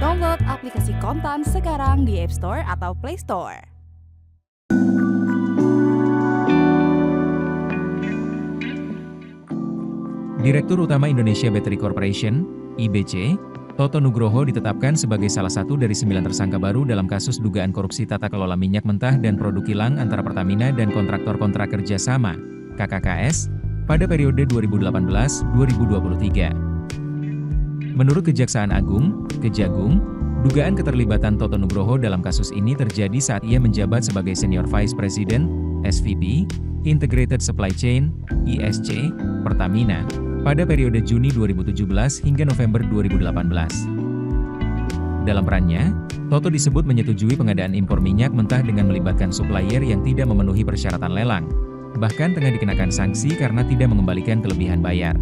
Download aplikasi Kontan sekarang di App Store atau Play Store. Direktur Utama Indonesia Battery Corporation, IBC, Toto Nugroho ditetapkan sebagai salah satu dari 9 tersangka baru dalam kasus dugaan korupsi tata kelola minyak mentah dan produk kilang antara Pertamina dan kontraktor kontrak kerjasama, KKKS, pada periode 2018-2023. Menurut Kejaksaan Agung, Kejagung, dugaan keterlibatan Toto Nugroho dalam kasus ini terjadi saat ia menjabat sebagai Senior Vice President, SVP, Integrated Supply Chain, ISC, Pertamina, pada periode Juni 2017 hingga November 2018. Dalam perannya, Toto disebut menyetujui pengadaan impor minyak mentah dengan melibatkan supplier yang tidak memenuhi persyaratan lelang, bahkan tengah dikenakan sanksi karena tidak mengembalikan kelebihan bayar.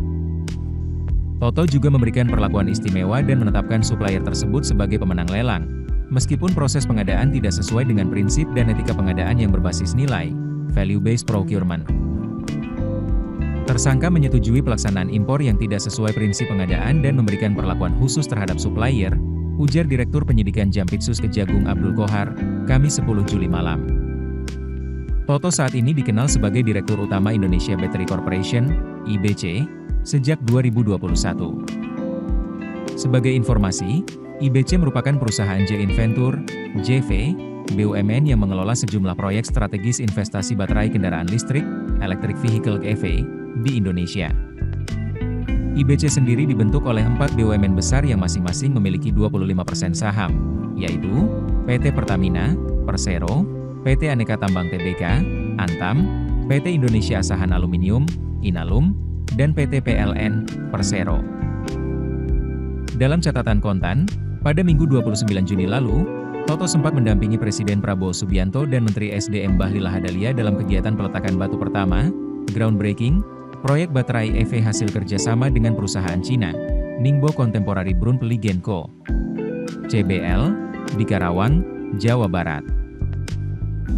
Toto juga memberikan perlakuan istimewa dan menetapkan supplier tersebut sebagai pemenang lelang, meskipun proses pengadaan tidak sesuai dengan prinsip dan etika pengadaan yang berbasis nilai, value-based procurement. Tersangka menyetujui pelaksanaan impor yang tidak sesuai prinsip pengadaan dan memberikan perlakuan khusus terhadap supplier, ujar Direktur Penyidikan Jampitsus Kejagung Abdul Qohar, Kamis 10 Juli malam. Toto saat ini dikenal sebagai Direktur Utama Indonesia Battery Corporation, IBC, sejak 2021. Sebagai informasi, IBC merupakan perusahaan Joint Venture, JV, BUMN yang mengelola sejumlah proyek strategis investasi baterai kendaraan listrik, electric vehicle EV, di Indonesia. IBC sendiri dibentuk oleh 4 BUMN besar yang masing-masing memiliki 25% saham, yaitu PT Pertamina, Persero, PT Aneka Tambang Tbk, Antam, PT Indonesia Asahan Aluminium, Inalum, dan PT PLN, Persero. Dalam catatan Kontan, pada Minggu 29 Juni lalu, Toto sempat mendampingi Presiden Prabowo Subianto dan Menteri SDM Bahlil Lahadalia dalam kegiatan peletakan batu pertama, groundbreaking, proyek baterai EV hasil kerjasama dengan perusahaan Cina, Ningbo Contemporary Brunpeli Genco, CBL, di Karawang, Jawa Barat.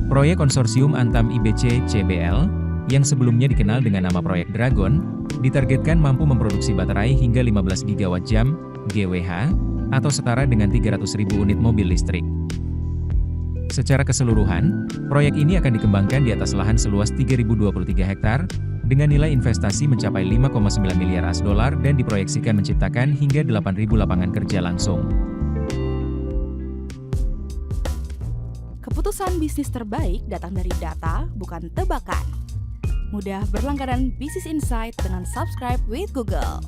Proyek konsorsium Antam IBC CBL, yang sebelumnya dikenal dengan nama Proyek Dragon, ditargetkan mampu memproduksi baterai hingga 15 gigawatt jam, GWh, atau setara dengan 300.000 unit mobil listrik. Secara keseluruhan, proyek ini akan dikembangkan di atas lahan seluas 3.023 hektar, dengan nilai investasi mencapai 5,9 miliar AS dolar dan diproyeksikan menciptakan hingga 8.000 lapangan kerja langsung. Keputusan bisnis terbaik datang dari data, bukan tebakan. Mudah berlangganan Business Insight dengan subscribe with Google.